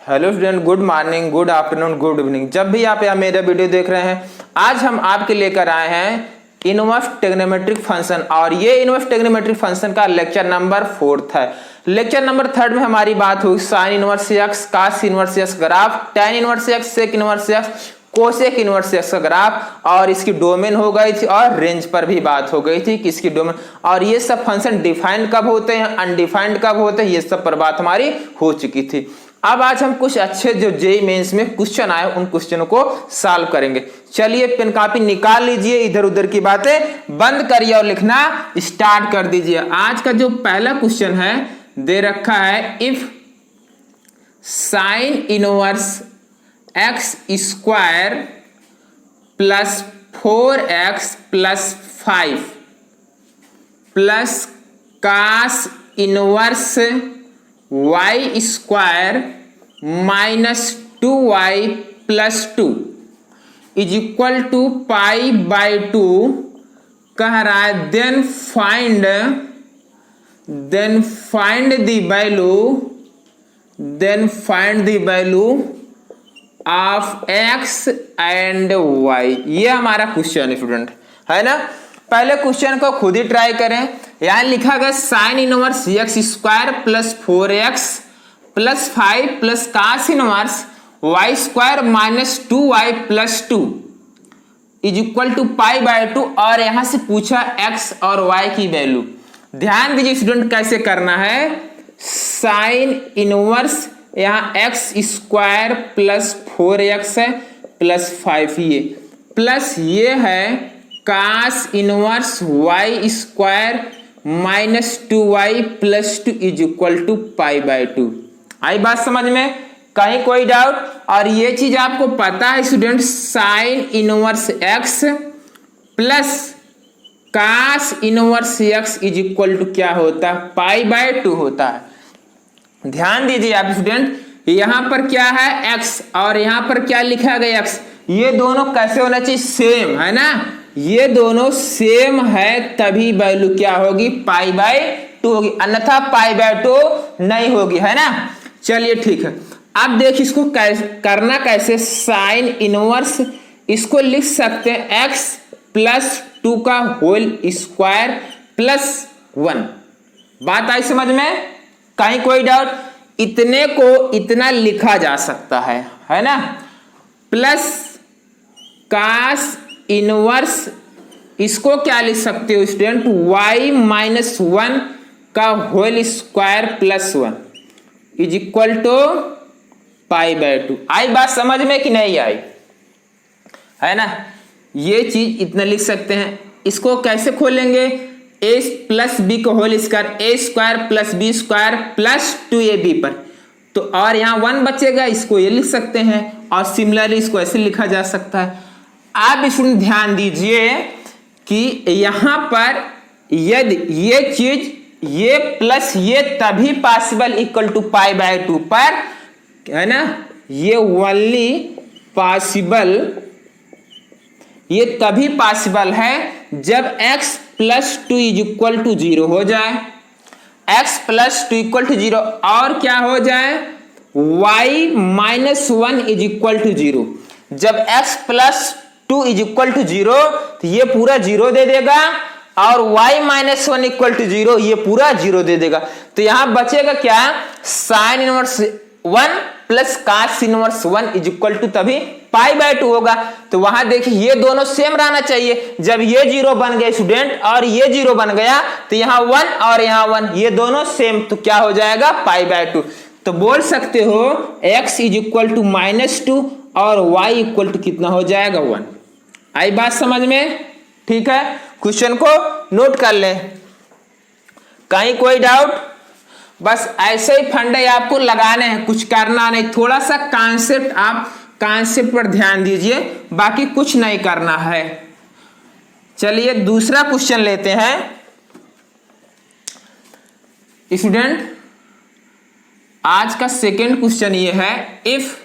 Hello student, good morning, good afternoon, good evening. जब भी आप यहाँ मेरा वीडियो देख रहे हैं, आज हम आपके लेकर आए हैं इनवर्स ट्रिग्नोमेट्रिक फंक्शन। और ये इनवर्स ट्रिग्नोमेट्रिक फंक्शन का लेक्चर नंबर 4 है। लेक्चर नंबर 3 में हमारी बात हुई sine inverse x, cos inverse x graph, tan inverse x, sec inverse x, cosec inverse x का ग्राफ, और इसकी डोमेन हो गई थी और रेंज पर भी बात हो गई थी कि इसकी डोमेन। और ये सब फंक्शन डिफाइंड कब होते हैं, अनडिफाइंड कब होते हैं, ये सब पर बात हमारी हो चुकी थी। अब आज हम कुछ अच्छे जो जेईई मेंस में क्वेश्चन आए उन क्वेश्चनों को सॉल्व करेंगे। चलिए पेन कॉपी निकाल लीजिए, इधर उधर की बातें बंद करिए और लिखना स्टार्ट कर दीजिए। आज का जो पहला क्वेश्चन है दे रखा है, if sine inverse x square plus 4x plus 5 plus cos inverse y square minus 2y plus 2 is equal to pi by 2 कह रहा है। Then find the value of x and y। ये हमारा क्वेश्चन है स्टूडेंट, है ना। पहले question को खुद ही ट्राई करें। यहां लिखा गया sine inverse x square plus 4x plus 5 plus cos inverse y square minus 2y plus 2 is equal to pi by 2, और यहां से पूछा x और y की वैल्यू। ध्यान दीजिए स्टूडेंट कैसे करना है। साइन इनवर्स यहाँ एक्स स्क्वायर प्लस 4x है प्लस 5, ये प्लस ये है cos inverse y square minus 2y plus 2 is equal to pi by 2। आई बात समझ में? कहीं कोई डाउट? और ये चीज आपको पता है student, sine inverse x plus cos inverse x is equal to क्या होता है? पाई बाय 2 होता है। ध्यान दीजिए आप स्टूडेंट, यहां पर क्या है x और यहां पर क्या लिखा गया x। ये दोनों कैसे होना चाहिए? सेम, है ना। ये दोनों सेम है तभी वैल्यू क्या होगी? पाई बाय 2 होगी, अन्यथा पाई बाय 2 नहीं होगी, है ना। चलिए ठीक है। अब देख इसको करना कैसे। साइन इनवर्स इसको लिख सकते हैं x प्लस 2 का होल स्क्वायर प्लस 1। बात आई समझ में? कहीं कोई डाउट? इतने को इतना लिखा जा सकता है ना। प्लस कास इनवर्स इसको क्या लिख सकते हो स्टूडेंट? y माइनस 1 का whole square plus 1 is equal to pi by 2। आई बात समझ में कि नहीं आई? है ना। ये चीज इतना लिख सकते हैं। इसको कैसे खोलेंगे? a प्लस बी को whole square, a square plus B square plus 2ab पर, तो और यहाँ 1 बचेगा, इसको ये लिख सकते हैं। और सिमिलरली इसको ऐसे लिखा जा सकता है। आप इसमें ध्यान दीजिए कि यहाँ पर यदि ये चीज ये प्लस ये तभी possible equal to pi by 2 पर, है ना। ये ओनली पॉसिबल, ये तभी पॉसिबल है जब x plus 2 is equal to 0 हो जाए। x प्लस 2 इक्वल टू 0 और क्या हो जाए? y minus 1 is equal to 0। जब x plus 2 is equal to 0 तो ये पूरा 0 दे देगा, और y माइनस 1 इक्वल टू 0 ये पूरा 0 दे देगा। तो यहां बचेगा क्या? Sine inverse 1 plus cos inverse 1 is equal to तभी पाई बाय 2 होगा। तो वहां देखिए ये दोनों सेम रहना चाहिए। जब ये 0 बन गए स्टूडेंट और ये 0 बन गया तो यहाँ 1 और यहाँ 1 ये दोनों सेम, तो क्या हो जाएगा? Pi by 2। तो बोल सकते हो x is equal to minus 2 और y इक्वल टू कितना हो जाएगा? 1। आई बात समझ में? ठीक है, क्वेश्चन को नोट कर ले। कहीं कोई डाउट? बस ऐसे ही फंडे आपको लगाने हैं, कुछ करना नहीं। थोड़ा सा कॉन्सेप्ट, आप कॉन्सेप्ट पर ध्यान दीजिए, बाकी कुछ नहीं करना है। चलिए दूसरा क्वेश्चन लेते हैं स्टूडेंट। आज का सेकेंड क्वेश्चन ये है, if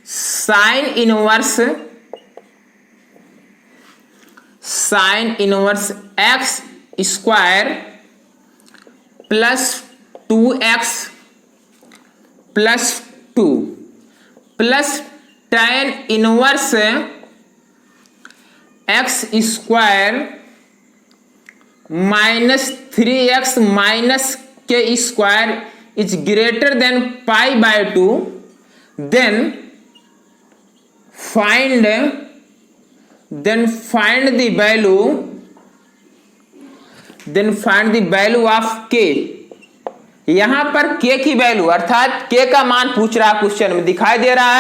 sine inverse x square plus 2x plus 2 plus tan inverse x square minus 3x minus k square is greater than pi by 2, then find the value of k। यहां पर k की value अर्थात k का मान पूछ रहा question में, दिखाई दे रहा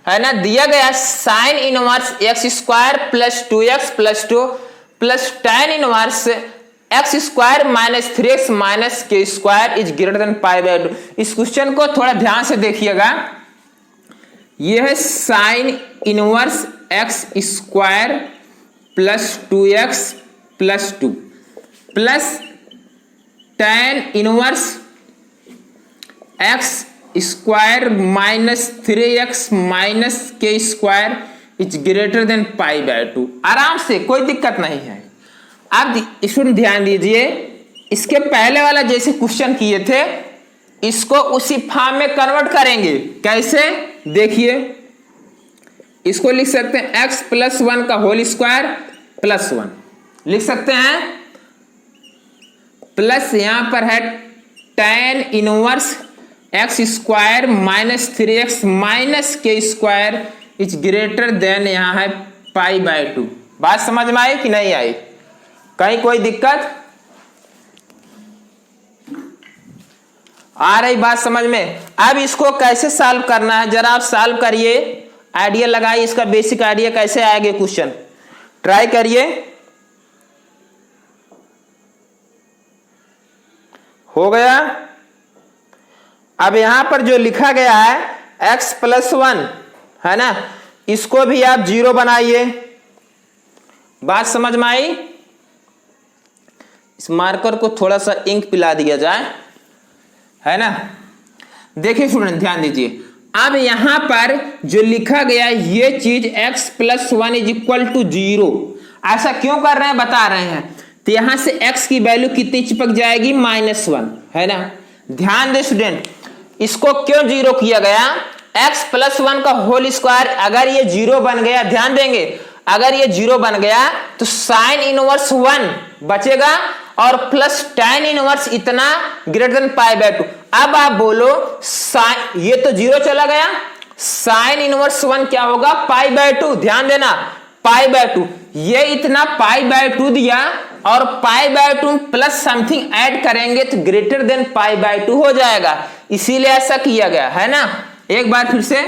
है ना, दिया गया sine inverse x square plus 2x plus 2 plus tan inverse x square minus 3x minus k square is greater than pi by 2। इस क्वेश्चन को थोड़ा ध्यान से देखिएगा। यह है sine inverse x square plus 2x plus 2 plus tan inverse x square minus 3x minus k square is greater than pi by 2। आराम से, कोई दिक्कत नहीं है। अब स्टूडेंट ध्यान दीजिए, इसके पहले वाला जैसे क्वेश्चन किए थे इसको उसी फॉर्म में कन्वर्ट करेंगे। कैसे, देखिए, इसको लिख सकते हैं x प्लस 1 का होल स्क्वायर प्लस 1 लिख सकते हैं, प्लस यहां पर है tan inverse x square minus 3x minus k square is greater then यहां है पाई बाय 2। बात समझ में आई कि नहीं आई? कहीं कोई दिक्कत आ रही? बात समझ में? अब इसको कैसे सॉल्व करना है जरा आप सॉल्व करिए, आइडिया लगाइए, इसका बेसिक आइडिया कैसे आएगा क्वेश्चन, ट्राई करिए। हो गया। अब यहां पर जो लिखा गया है x प्लस 1 है ना, इसको भी आप 0 बनाइए। बात समझ में आई? इस मार्कर को थोड़ा सा इंक पिला दिया जाए, है ना। देखिए स्टूडेंट ध्यान दीजिए, अब यहां पर जो लिखा गया ये चीज x plus 1 is equal to 0, ऐसा क्यों कर रहे हैं बता रहे हैं। तो यहां से x की वैल्यू कितनी चिपक जाएगी, -1, है ना। ध्यान दे स्टूडेंट, इसको क्यों 0 किया गया, x प्लस 1 का होल स्क्वायर अगर ये 0 बन गया, ध्यान देंगे, अगर ये 0 बन गया तो साइन इनवर्स 1 बचेगा और प्लस tan इनवर्स इतना ग्रेटर देन पाई बाय 2। अब आप बोलो साइन, ये तो 0 चला गया, साइन इनवर्स 1 क्या होगा, पाई बाय 2। ध्यान देना, पाई बाय 2, ये इतना पाई बाय 2 दिया और पाई बाय 2 प्लस समथिंग ऐड करेंगे तो ग्रेटर देन पाई बाय 2 हो जाएगा, इसीलिए ऐसा किया गया, है ना। एक बार फिर से,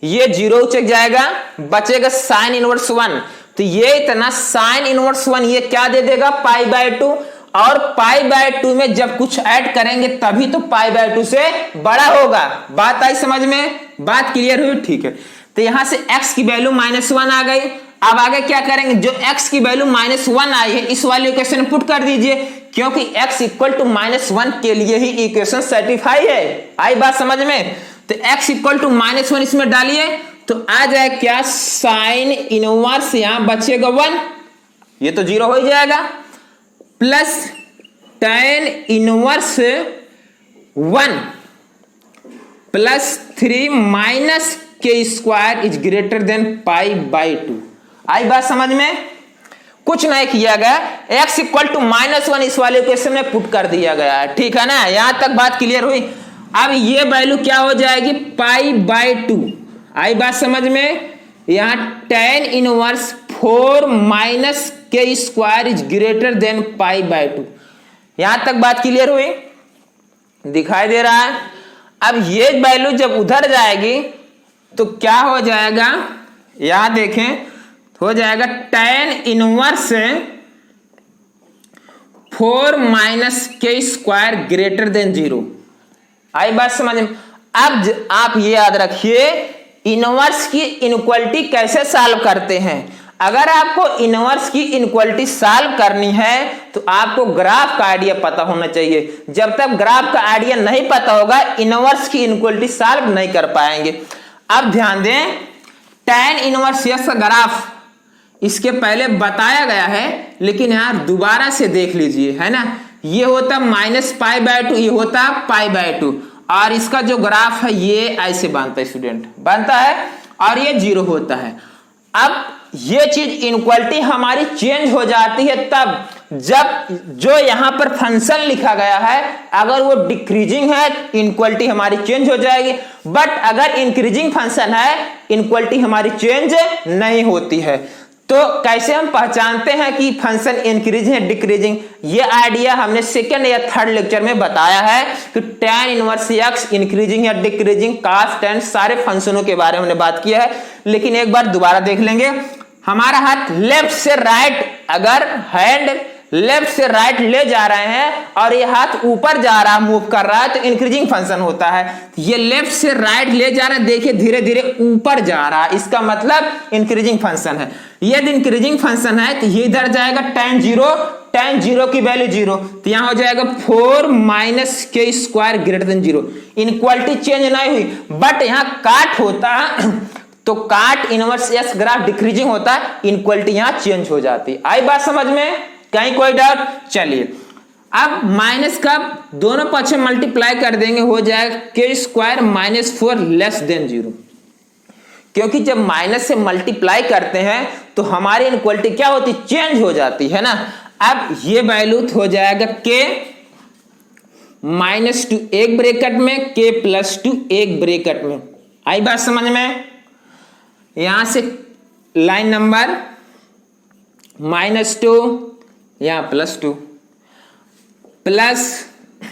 ये 0 चेक जाएगा, बचेगा साइन इनवर्स 1, तो ये इतना साइन इनवर्स 1 ये क्या दे देगा, पाई बाय 2, और पाई बाय 2 में जब कुछ ऐड करेंगे तभी तो पाई बाय 2 से बड़ा होगा। बात आई समझ में? बात क्लियर हुई? ठीक है। तो यहां से x की वैल्यू -1 आ गई। अब आगे क्या करेंगे, जो x की वैल्यू -1 आई है इस वाले इक्वेशन पुट कर दीजिए, क्योंकि x इक्वल टू -1 के लिए ही इक्वेशन सेटिस्फाई है। आई बात समझ में? तो x इक्वल टू -1 इसमें डालिए तो आ जाए क्या, साइन इनवर्स यहां बचेगा 1, ये तो 0 हो जाएगा, plus tan inverse 1 plus 3 minus k square is greater than pi by 2। आई बात समझ में? कुछ नहीं किया गया, x इक्वल टू -1 इस वाले इक्वेशन में पुट कर दिया गया है, ठीक है ना। यहां तक बात क्लियर हुई। अब ये वैल्यू क्या हो जाएगी, पाई बाय 2। आई बात समझ में? यहां tan inverse 4 minus k square is greater than pi by 2। यहां तक बात क्लियर हुई? दिखाई दे रहा है? अब ये वैल्यू जब उधर जाएगी तो क्या हो जाएगा, यहां देखें, हो जाएगा tan inverse 4 minus k square greater than 0। आई बात समझ में? अब आप ये याद रखिए, इनवर्स की इनइक्वालिटी कैसे सॉल्व करते हैं। अगर आपको इनवर्स की इनइक्वालिटी सॉल्व करनी है तो आपको ग्राफ का आइडिया पता होना चाहिए। जब तक ग्राफ का आइडिया नहीं पता होगा इनवर्स की इनइक्वालिटी सॉल्व नहीं कर पाएंगे। अब ध्यान दें, tan इनवर्स यस का ग्राफ इसके पहले बताया गया है, लेकिन यहां दोबारा से देख लीजिए, है ना। ये होता -पाई बाय 2, ये होता पाई बाय 2, और इसका जो ग्राफ है ये ऐसे बनता है स्टूडेंट, बनता है और ये 0 होता है। अब ये चीज इनक्वालिटी हमारी चेंज हो जाती है तब जब जो यहां पर फंक्शन लिखा गया है अगर वो डिक्रीजिंग है इनक्वालिटी हमारी चेंज हो जाएगी, बट अगर इंक्रीजिंग फंक्शन है इनक्वालिटी हमारी चेंज नहीं होती है। तो कैसे हम पहचानते हैं कि फंक्शन इंक्रीजिंग है डिक्रीजिंग, ये आइडिया हमने सेकंड या थर्ड लेक्चर में बताया है कि tan इनवर्स x इंक्रीजिंग या डिक्रीजिंग, cos tan सारे फंक्शनों के बारे में हमने बात किया है। लेकिन एक बार दोबारा देख लेंगे, हमारा हाथ लेफ्ट से राइट, अगर हैंड लेफ्ट से राइट ले जा रहे हैं और ये हाथ ऊपर जा रहा है मूव कर रहा है तो इंक्रीजिंग फंक्शन होता है। ये लेफ्ट से राइट ले जा रहा है, देखिए धीरे धीरे ऊपर जा रहा है, इसका मतलब इंक्रीजिंग फंक्शन है। यदि इंक्रीजिंग फंक्शन है तो ये इधर जाएगा tan 0 की वैल्यू 0, तो यहां हो जाएगा 4 minus k square greater than 0। Inequality change नहीं हुई, बट यहां काट होता है तो काट इनवर्स एस ग्राफ डिक्रीजिंग होता है, इनक्वालिटी यहां चेंज हो जाती है। आई बात समझ में, कहीं कोई डाउट? चलिए अब माइनस का दोनों पक्ष में मल्टीप्लाई कर देंगे, हो जाएगा के स्क्वायर माइनस 4 लेस देन 0, क्योंकि जब माइनस से मल्टीप्लाई करते हैं तो हमारी इनक्वालिटी क्या होती, चेंज हो जाती है ना। अब ये वैल्यू हो जाएगा के -2 एक ब्रैकेट में, के +2 एक ब्रैकेट में। आई बात समझ में? यहां से लाइन नंबर -2 यहां +2 प्लस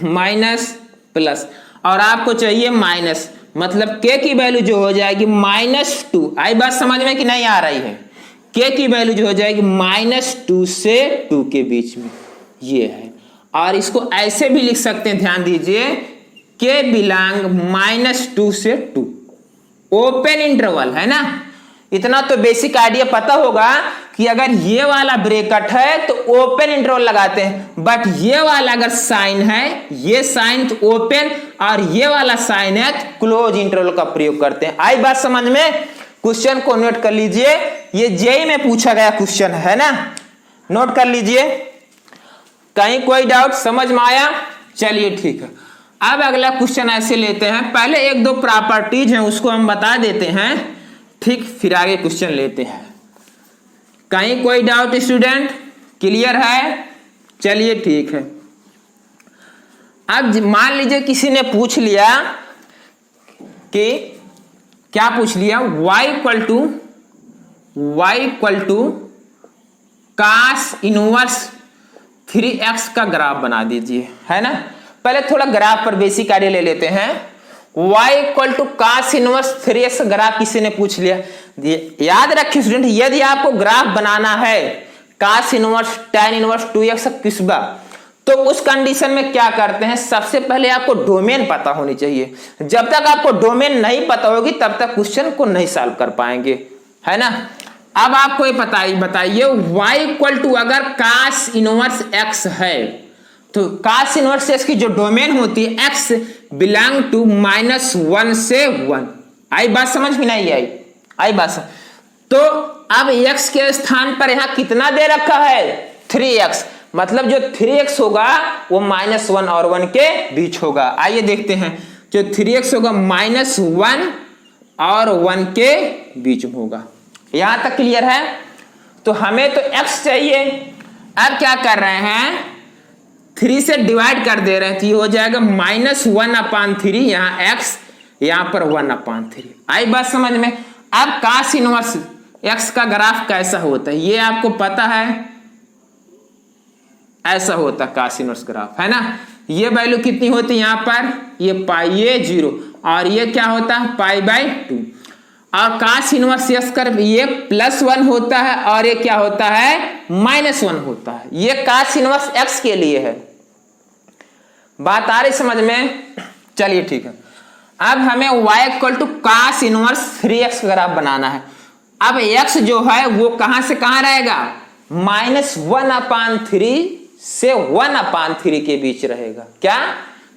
माइनस प्लस, और आपको चाहिए माइनस, मतलब के की वैल्यू जो हो जाएगी -2। आई बात समझ में कि नहीं आ रही है? के की वैल्यू जो हो जाएगी -2 से 2 के बीच में, ये है। और इसको ऐसे भी लिख सकते हैं, ध्यान दीजिए, के बिलोंग -2 से 2, ओपन इंटरवल है ना। इतना तो बेसिक आइडिया पता होगा कि अगर ये वाला ब्रैकेट है तो ओपन इंटरवल लगाते हैं, बट ये वाला अगर साइन है, ये साइन तो ओपन और ये वाला साइन है तो क्लोज इंटरवल का प्रयोग करते हैं। आई बात समझ में? क्वेश्चन को नोट कर लीजिए, ये जेईई में पूछा गया क्वेश्चन है ना, नोट कर लीजिए। कहीं कोई डाउट समझ में आया? चलिए ठीक है। अब अगला क्वेश्चन ऐसे लेते हैं, पहले एक दो प्रॉपर्टीज हैं उसको हम बता देते हैं, ठीक, फिर आगे क्वेश्चन लेते हैं। कहीं कोई डाउट स्टूडेंट? क्लियर है? चलिए ठीक है। अब मान लीजिए किसी ने पूछ लिया कि क्या पूछ लिया, y equal to cos inverse 3x का ग्राफ बना दीजिए, है ना। पहले थोड़ा ग्राफ पर बेसिक आइडिया ले लेते हैं। y equal to cos inverse 3x graph किसी ने पूछ लिया, याद रखिए स्टूडेंट, यदि आपको ग्राफ बनाना है cos inverse tan inverse 2x किसबा, तो उस कंडीशन में क्या करते हैं, सबसे पहले आपको डोमेन पता होनी चाहिए। जब तक आपको डोमेन नहीं पता होगी तब तक क्वेश्चन को नहीं सॉल्व कर पाएंगे, है ना। अब आपको ये बताइए y इक्वल टू अगर cos इनवर्स x है तो cos इनवर्स x की जो डोमेन होती है x बिलोंग टू -1 से 1। आई बात समझ में नहीं आई? आई बात। तो अब x के स्थान पर यहां कितना दे रखा है, 3x, मतलब जो 3x होगा वो -1 और 1 के बीच होगा। आइए देखते हैं, जो 3x होगा -1 और 1 के बीच में होगा। यहां तक क्लियर है? तो हमें तो x चाहिए, अब क्या कर रहे हैं, 3 से डिवाइड कर दे रहे हैं, तो ये हो जाएगा -1/3, यहां x यहां पर 1/3। आई बात समझ में? अब cos इनवर्स x का ग्राफ कैसा होता है ये आपको पता है, ऐसा होता है cos इनवर्स ग्राफ, है ना। ये वैल्यू कितनी होती है यहाँ पर, ये पाई, ये 0, और ये क्या होता है π/2, और cos इनवर्स x कर ये +1 होता है और ये क्या होता है -1 होता है। ये cos इनवर्स x के लिए है। बात आ रही समझ में? चलिए ठीक है। अब हमें y equal to cos inverse 3x graph बनाना है। अब x जो है वो कहां से कहां रहेगा, -1/3 से 1/3 के बीच रहेगा। क्या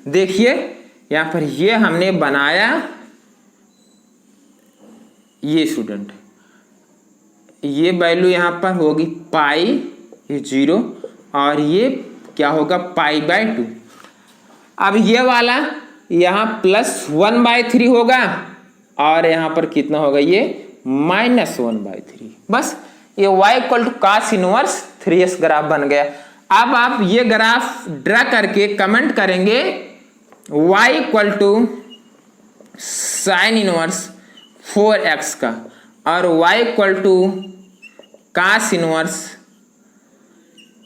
देखिए यहां पर ये हमने बनाया, ये स्टूडेंट, ये वैल्यू यहां पर होगी π 0 और ये क्या होगा π/2। अब ये वाला यहाँ +1/3 होगा और यहाँ पर कितना होगा ये -1/3। बस ये y equal to cos inverse 3x graph बन गया। अब आप ये ग्राफ ड्रा करके कमेंट करेंगे y equal to sine inverse 4x का और y equal to cos inverse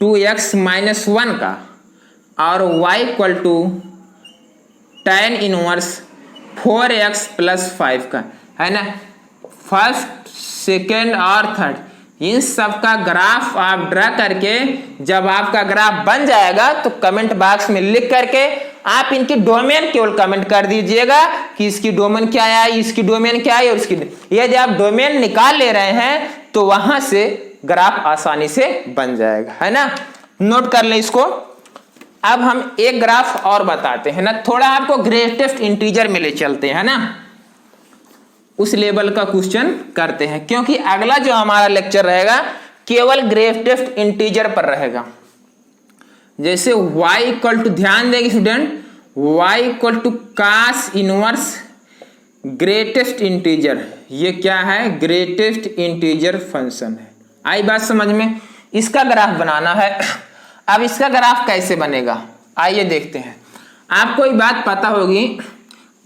2x - 1 का और y equal to tan inverse 4x + 5 का, है ना। फर्स्ट, सेकेंड और थर्ड इन सब का ग्राफ आप ड्रा करके जब आपका ग्राफ बन जाएगा तो कमेंट बॉक्स में लिख करके आप इनकी डोमेन केवल कमेंट कर दीजिएगा कि इसकी डोमेन क्या है, इसकी डोमेन क्या है और इसकी। यदि आप डोमेन निकाल ले रहे हैं तो वहां से ग्राफ आसानी से बन जाएगा, है ना। नोट कर ले इसको। अब हम एक ग्राफ और बताते हैं ना, थोड़ा आपको ग्रेटेस्ट इंटीजर में ले चलते हैं ना, उस लेवल का क्वेश्चन करते हैं, क्योंकि अगला जो हमारा लेक्चर रहेगा केवल ग्रेटेस्ट इंटीजर पर रहेगा। जैसे y इक्वल टू, ध्यान देंगे student, y equal to cos inverse greatest integer, ये क्या है, ग्रेटेस्ट इंटीजर फंक्शन है। आई बात समझ में। इसका ग्राफ बनाना है। अब इसका ग्राफ कैसे बनेगा आइए देखते हैं। आपको एक बात पता होगी,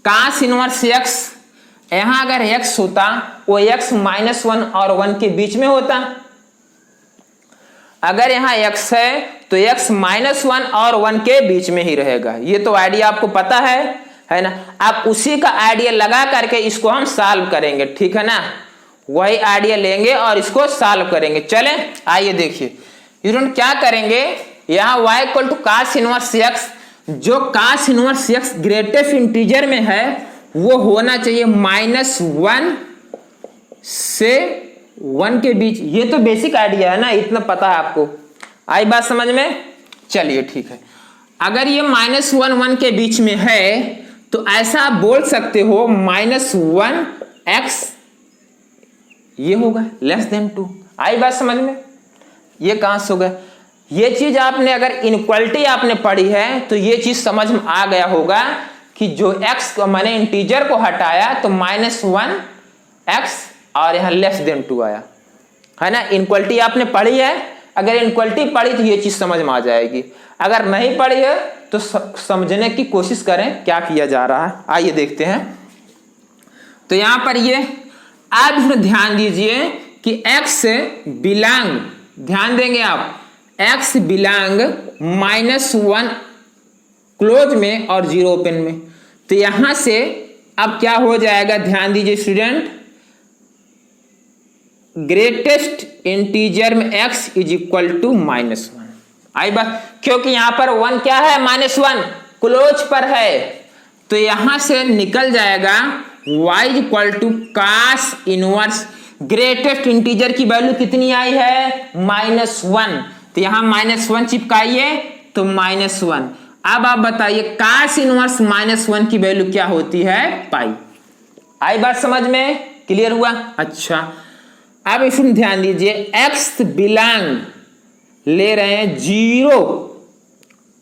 cos इनवर्स x, यहां अगर x होता वो x -1 और 1 के बीच में होता। अगर यहां x है तो x -1 और 1 के बीच में ही रहेगा। ये तो आइडिया आपको पता है ना। आप उसी का आइडिया लगा करके इसको हम सॉल्व करेंगे, ठीक है ना। वही आइडिया लेंगे और इसको सॉल्व करेंगे। चलें आइए देखिए स्टूडेंट क्या करेंगे। यहाँ y equal to cos inverse x, जो cos inverse x greatest integer में है वो होना चाहिए -1 से 1 के बीच। ये तो बेसिक आइडिया है ना, इतना पता है आपको। आई बात समझ में। चलिए ठीक है, अगर ये -1 1 के बीच में है तो ऐसा आप बोल सकते हो -1x ये होगा <2। आई बात समझ में। ये कहां से होगा, ये चीज आपने अगर इनक्वालिटी आपने पढ़ी है तो ये चीज समझ में आ गया होगा कि जो x को मैंने इंटीजर को हटाया तो -1x और यहाँ <2 आया, है ना। इनक्वालिटी आपने पढ़ी है, अगर इनक्वालिटी पढ़ी तो ये चीज समझ में आ जाएगी। अगर नहीं पढ़ी है तो समझने की कोशिश करें क्या किया जा रहा है। आइए देखते हैं। तो यहां पर ये आप इसमें ध्यान दीजिए कि x बिलोंग, ध्यान देंगे आप, x बिलोंग -1 क्लोज में और 0 ओपन में। तो यहां से अब क्या हो जाएगा, ध्यान दीजिए स्टूडेंट, ग्रेटेस्ट इंटीजर में x इज इक्वल टू -1। आई बात, क्योंकि यहां पर 1 क्या है, -1 क्लोज पर है। तो यहां से निकल जाएगा y is equal to cos inverse, greatest integer की वैल्यू कितनी आई है, -1। तो यहां -1 चिपकाइए तो -1। अब आप बताइए cos इनवर्स -1 की वैल्यू क्या होती है, पाई। आई बात समझ में, क्लियर हुआ। अच्छा अब इसमें ध्यान दीजिए, x बिलोंग ले रहे हैं 0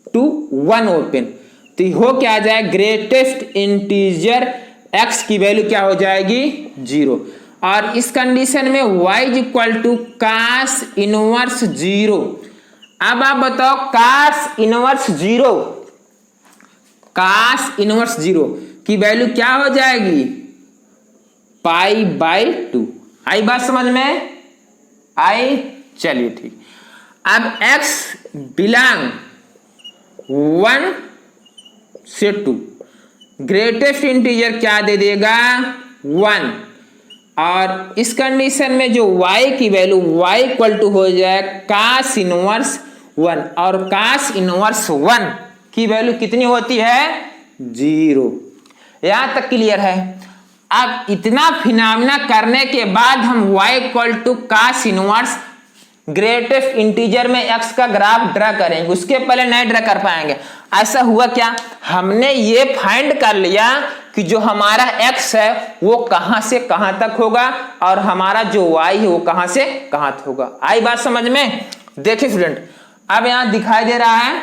to 1 ओपन, तो हो क्या आ जाए, ग्रेटेस्ट इंटीजर x की वैल्यू क्या हो जाएगी, 0। और इस कंडीशन में y is equal to cos inverse 0। अब आप बताओ cos इनवर्स 0, cos इनवर्स 0 की वैल्यू क्या हो जाएगी, π/2। आई बात समझ में आई। चलिए ठीक, अब x बिलोंग 1 से 2, ग्रेटेस्ट इंटीजर क्या दे देगा, 1। और इस कंडीशन में जो y की वैल्यू y इक्वल टू हो जाए cos इनवर्स 1, और cos इनवर्स 1 की वैल्यू कितनी होती है, 0। यहां तक क्लियर है। अब इतना फिनोमेना करने के बाद हम y equal to cos inverse greatest integer में x का ग्राफ ड्रा करेंगे, उसके पहले नहीं ड्रा कर पाएंगे। ऐसा हुआ क्या, हमने ये फाइंड कर लिया कि जो हमारा x है वो कहां से कहां तक होगा और हमारा जो y है वो कहां से कहां तक होगा। आई बात समझ में। देखिए स्टूडेंट, अब यहां दिखाई दे रहा है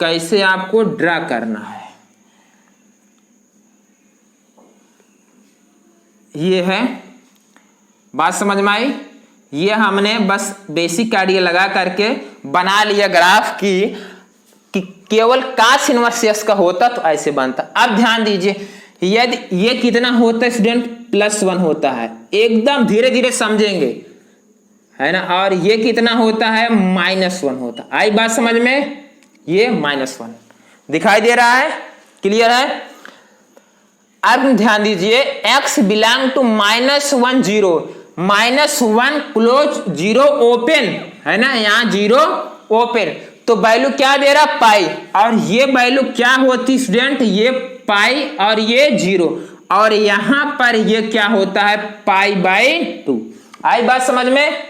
कैसे आपको ड्रा करना है। ये है, बात समझ में आई। ये हमने बस बेसिक आइडिया लगा करके बना लिया ग्राफ कि केवल cos इनवर्स x का होता तो ऐसे बनता। अब ध्यान दीजिए, यदि ये कितना होता है स्टूडेंट, +1 होता है, एकदम धीरे धीरे समझेंगे, है ना। और ये कितना होता है, -1 होता है। आई बात समझ में, ये -1 दिखाई दे रहा है, क्लियर है। अब ध्यान दीजिए, x belong to -1 0, -1 close 0 open, है ना, यहाँ 0 ओपन, तो वैल्यू क्या दे रहा, पाई। और ये वैल्यू क्या होती स्टूडेंट, ये पाई और ये 0, और यहां पर ये क्या होता है, π/2। आई बात समझ में।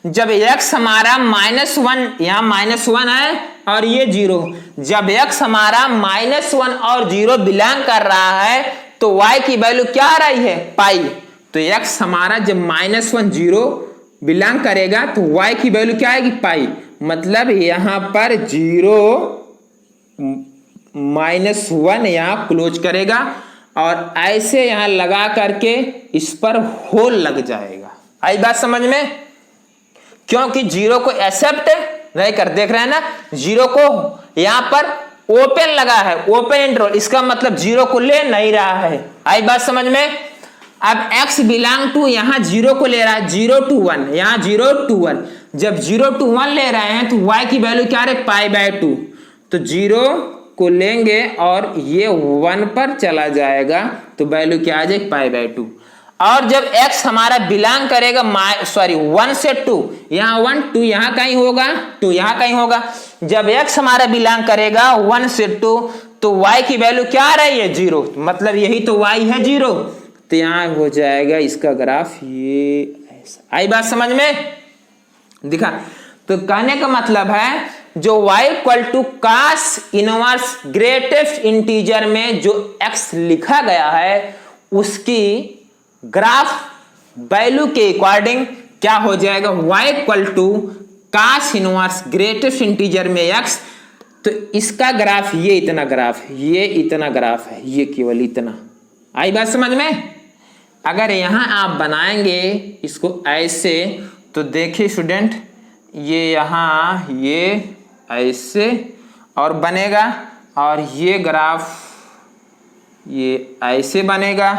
जब x हमारा -1, यहाँ -1 है और ये 0, जब x हमारा -1 और 0 बिलोंग कर रहा है तो y की वैल्यू क्या आ रही है, पाई। तो x हमारा जब -1 0 बिलोंग करेगा तो y की वैल्यू क्या आएगी, पाई। मतलब यहां पर 0 -1 यहां क्लोज करेगा और ऐसे यहां लगा करके इस पर होल लग जाएगा। आई बात समझ में, क्योंकि 0 को एक्सेप्ट नहीं कर, देख रहे हैं ना, 0 को यहां पर ओपन लगा है, ओपन इंटरवल, इसका मतलब 0 को ले नहीं रहा है। आई बात समझ में। अब x बिलोंग टू यहाँ 0 को ले रहा है, 0 to 1, यहाँ 0 to 1, जब 0 to 1 ले रहे हैं तो y की वैल्यू क्या है, π/2, तो 0 को लेंगे और ये 1 पर चला जाएगा तो वैल्यू क्या आ जाएगी, π/2। और जब x हमारा बिलोंग करेगा 1 से 2, यहाँ 1 2 यहाँ कहीं होगा, 2 यहाँ कहीं होगा, जब x हमारा बिलोंग करेगा 1 से 2 तो y की वैल्यू क्या आ रही है, 0, मतलब यही तो y है 0, तो यहाँ हो जाएगा इसका ग्राफ ये ऐसा। आई बात समझ में, दिखा। तो कहने का मतलब है जो y = cos inverse greatest integer में जो x लिखा गया है उसकी ग्राफ वैल्यू के अकॉर्डिंग क्या हो जाएगा, y = cos inverse greatest integer में x, तो इसका ग्राफ ये इतना ग्राफ है, ये इतना ग्राफ है, ये केवल इतना। आई बात समझ में। अगर यहां आप बनाएंगे इसको ऐसे तो देखिए स्टूडेंट, ये यहां ये ऐसे और बनेगा और ये ग्राफ ये ऐसे बनेगा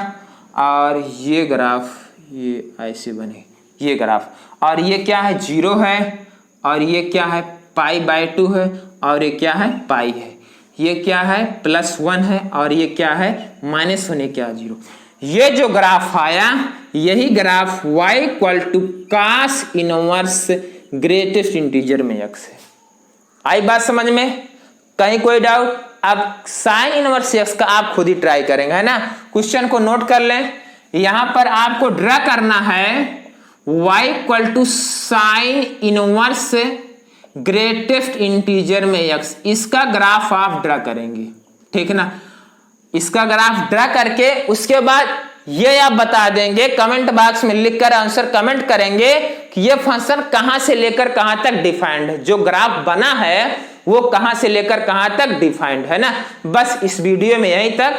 और ये ग्राफ ये ऐसे बनेगा, ये ग्राफ। और ये क्या है, 0 है और ये क्या है, π/2 है और ये क्या है, पाई है। ये क्या है, +1 है और ये क्या है, -1 है, क्या 0। ये जो ग्राफ आया यही graph y = cos inverse greatest integer में x है। आई बात समझ में, कहीं कोई डाउट। अब sin इनवर्स x का आप खुद ही ट्राई करेंगे, है ना। क्वेश्चन को नोट कर लें, यहां पर आपको ड्रा करना है y = sin inverse greatest integer में x, इसका ग्राफ आप ड्रा करेंगे, ठीक ना। इसका ग्राफ ड्रा करके उसके बाद ये आप बता देंगे, कमेंट बॉक्स में लिखकर आंसर कमेंट करेंगे कि ये फंक्शन कहां से लेकर कहां तक डिफाइंड है, जो ग्राफ बना है वो कहां से लेकर कहां तक डिफाइंड है ना। बस इस वीडियो में यहीं तक।